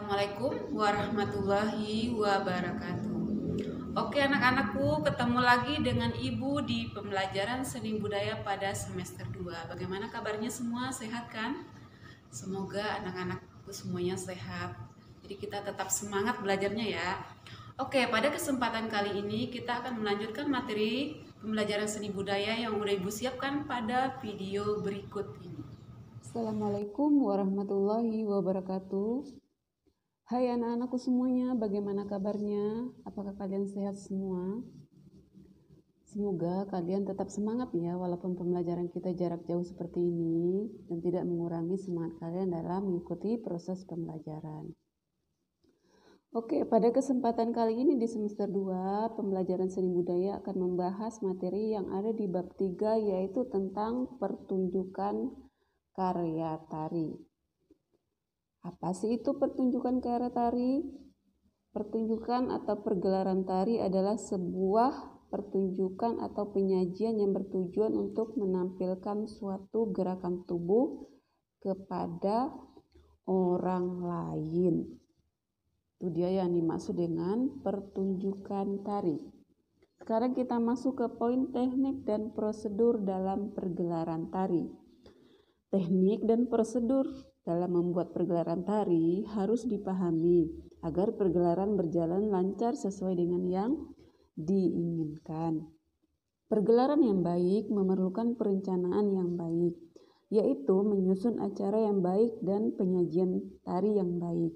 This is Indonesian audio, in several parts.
Assalamualaikum warahmatullahi wabarakatuh. Oke anak-anakku, ketemu lagi dengan Ibu di pembelajaran seni budaya pada semester 2. Bagaimana kabarnya semua? Sehat kan? Semoga anak-anakku semuanya sehat. Jadi kita tetap semangat belajarnya ya. Oke, pada kesempatan kali ini kita akan melanjutkan materi pembelajaran seni budaya yang udah Ibu siapkan pada video berikut ini. Assalamualaikum warahmatullahi wabarakatuh. Hai anak-anakku semuanya, bagaimana kabarnya? Apakah kalian sehat semua? Semoga kalian tetap semangat ya, walaupun pembelajaran kita jarak jauh seperti ini dan tidak mengurangi semangat kalian dalam mengikuti proses pembelajaran. Oke, pada kesempatan kali ini di semester 2, pembelajaran seni budaya akan membahas materi yang ada di bab 3, yaitu tentang pertunjukan karya tari. Apa sih itu pertunjukan karya tari? Pertunjukan atau pergelaran tari adalah sebuah pertunjukan atau penyajian yang bertujuan untuk menampilkan suatu gerakan tubuh kepada orang lain. Itu dia yang dimaksud dengan pertunjukan tari. Sekarang kita masuk ke poin teknik dan prosedur dalam pergelaran tari. Teknik dan prosedur dalam membuat pergelaran tari harus dipahami agar pergelaran berjalan lancar sesuai dengan yang diinginkan. Pergelaran yang baik memerlukan perencanaan yang baik, yaitu menyusun acara yang baik dan penyajian tari yang baik.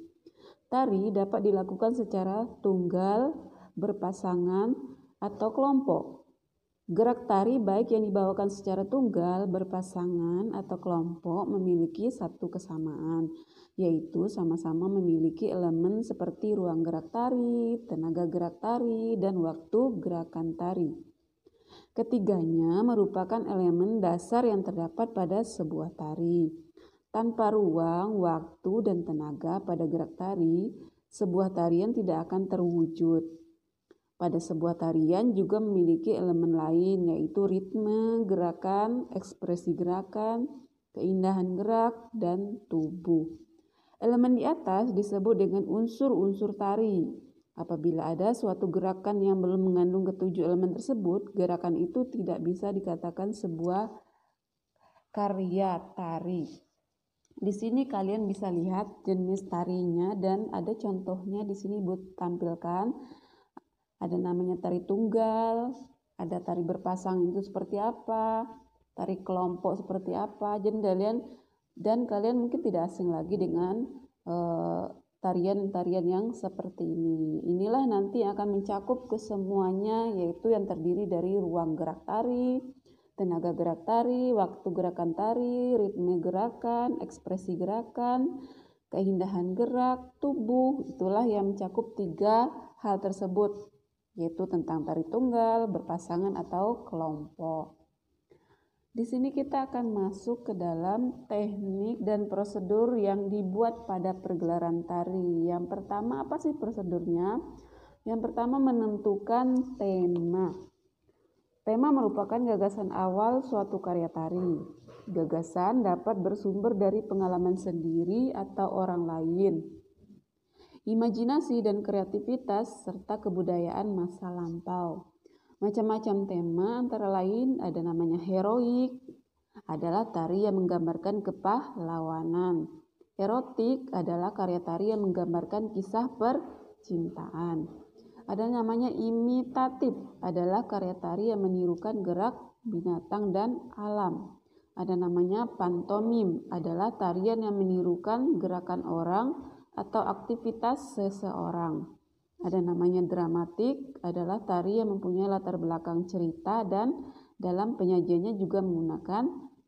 Tari dapat dilakukan secara tunggal, berpasangan, atau kelompok. Gerak tari baik yang dibawakan secara tunggal, berpasangan, atau kelompok memiliki satu kesamaan, yaitu sama-sama memiliki elemen seperti ruang gerak tari, tenaga gerak tari, dan waktu gerakan tari. Ketiganya merupakan elemen dasar yang terdapat pada sebuah tari. Tanpa ruang, waktu, dan tenaga pada gerak tari, sebuah tarian tidak akan terwujud. Pada sebuah tarian juga memiliki elemen lain, yaitu ritme, gerakan, ekspresi gerakan, keindahan gerak, dan tubuh. Elemen di atas disebut dengan unsur-unsur tari. Apabila ada suatu gerakan yang belum mengandung ketujuh elemen tersebut, gerakan itu tidak bisa dikatakan sebuah karya tari. Di sini kalian bisa lihat jenis tarinya dan ada contohnya di sini Ibu tampilkan. Ada namanya tari tunggal, ada tari berpasang itu seperti apa, tari kelompok seperti apa. Dan kalian mungkin tidak asing lagi dengan tarian-tarian yang seperti ini. Inilah nanti yang akan mencakup kesemuanya, yaitu yang terdiri dari ruang gerak tari, tenaga gerak tari, waktu gerakan tari, ritme gerakan, ekspresi gerakan, keindahan gerak, tubuh. Itulah yang mencakup 3 hal tersebut, yaitu tentang tari tunggal, berpasangan, atau kelompok. Di sini kita akan masuk ke dalam teknik dan prosedur yang dibuat pada pergelaran tari. Yang pertama, apa sih prosedurnya? Yang pertama, menentukan tema. Tema merupakan gagasan awal suatu karya tari. Gagasan dapat bersumber dari pengalaman sendiri atau orang lain, imajinasi dan kreativitas, serta kebudayaan masa lampau. Macam-macam tema antara lain ada namanya heroik, adalah tari yang menggambarkan kepahlawanan. Erotik adalah karya tari yang menggambarkan kisah percintaan. Ada namanya imitatif, adalah karya tari yang menirukan gerak binatang dan alam. Ada namanya pantomim, adalah tarian yang menirukan gerakan orang atau aktivitas seseorang. Ada namanya dramatik, adalah tari yang mempunyai latar belakang cerita dan dalam penyajiannya juga menggunakan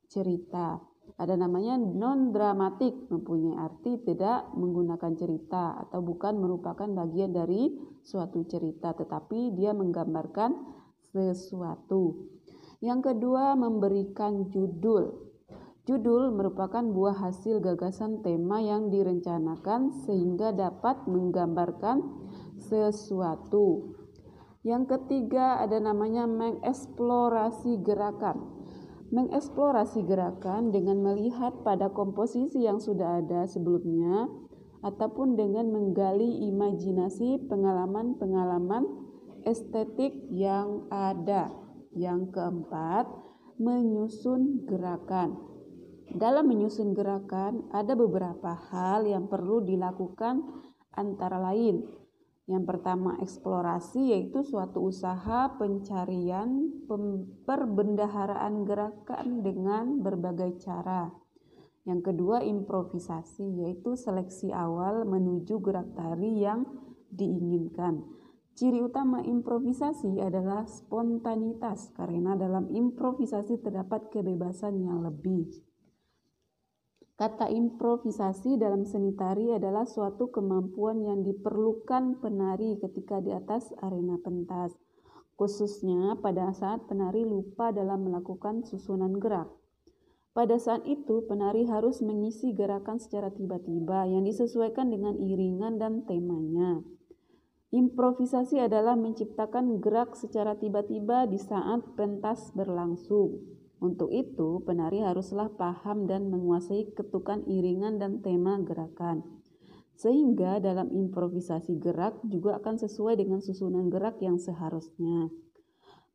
cerita. Ada namanya non-dramatik, mempunyai arti tidak menggunakan cerita atau bukan merupakan bagian dari suatu cerita, tetapi dia menggambarkan sesuatu. Yang kedua, memberikan judul. Judul merupakan buah hasil gagasan tema yang direncanakan sehingga dapat menggambarkan sesuatu. Yang ketiga ada namanya mengeksplorasi gerakan. Mengeksplorasi gerakan dengan melihat pada komposisi yang sudah ada sebelumnya ataupun dengan menggali imajinasi pengalaman-pengalaman estetik yang ada. Yang keempat, menyusun gerakan. Dalam menyusun gerakan, ada beberapa hal yang perlu dilakukan antara lain. Yang pertama, eksplorasi, yaitu suatu usaha pencarian perbendaharaan gerakan dengan berbagai cara. Yang kedua, improvisasi, yaitu seleksi awal menuju gerak tari yang diinginkan. Ciri utama improvisasi adalah spontanitas, karena dalam improvisasi terdapat kebebasan yang lebih. Kata improvisasi dalam seni tari adalah suatu kemampuan yang diperlukan penari ketika di atas arena pentas, khususnya pada saat penari lupa dalam melakukan susunan gerak. Pada saat itu, penari harus mengisi gerakan secara tiba-tiba yang disesuaikan dengan iringan dan temanya. Improvisasi adalah menciptakan gerak secara tiba-tiba di saat pentas berlangsung. Untuk itu, penari haruslah paham dan menguasai ketukan iringan dan tema gerakan. Sehingga dalam improvisasi gerak juga akan sesuai dengan susunan gerak yang seharusnya.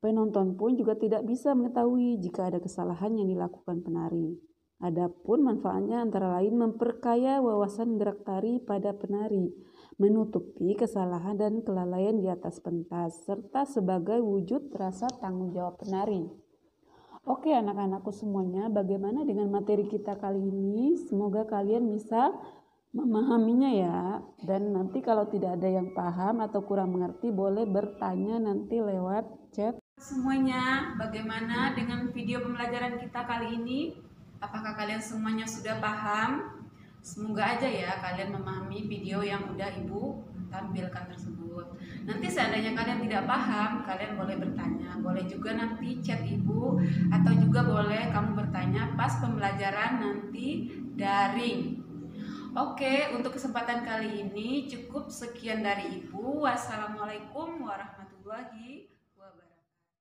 Penonton pun juga tidak bisa mengetahui jika ada kesalahan yang dilakukan penari. Adapun manfaatnya antara lain memperkaya wawasan gerak tari pada penari, menutupi kesalahan dan kelalaian di atas pentas, serta sebagai wujud rasa tanggung jawab penari. Oke anak-anakku semuanya, bagaimana dengan materi kita kali ini? Semoga kalian bisa memahaminya ya. Dan nanti kalau tidak ada yang paham atau kurang mengerti, boleh bertanya nanti lewat chat. Semuanya, bagaimana dengan video pembelajaran kita kali ini? Apakah kalian semuanya sudah paham? Semoga aja ya kalian memahami video yang udah Ibu tampilkan tersebut. Nanti seandainya kalian tidak paham, kalian boleh bertanya. Boleh juga nanti chat Ibu, atau juga boleh kamu bertanya pas pembelajaran nanti daring. Oke, untuk kesempatan kali ini cukup sekian dari Ibu. Wassalamualaikum warahmatullahi wabarakatuh.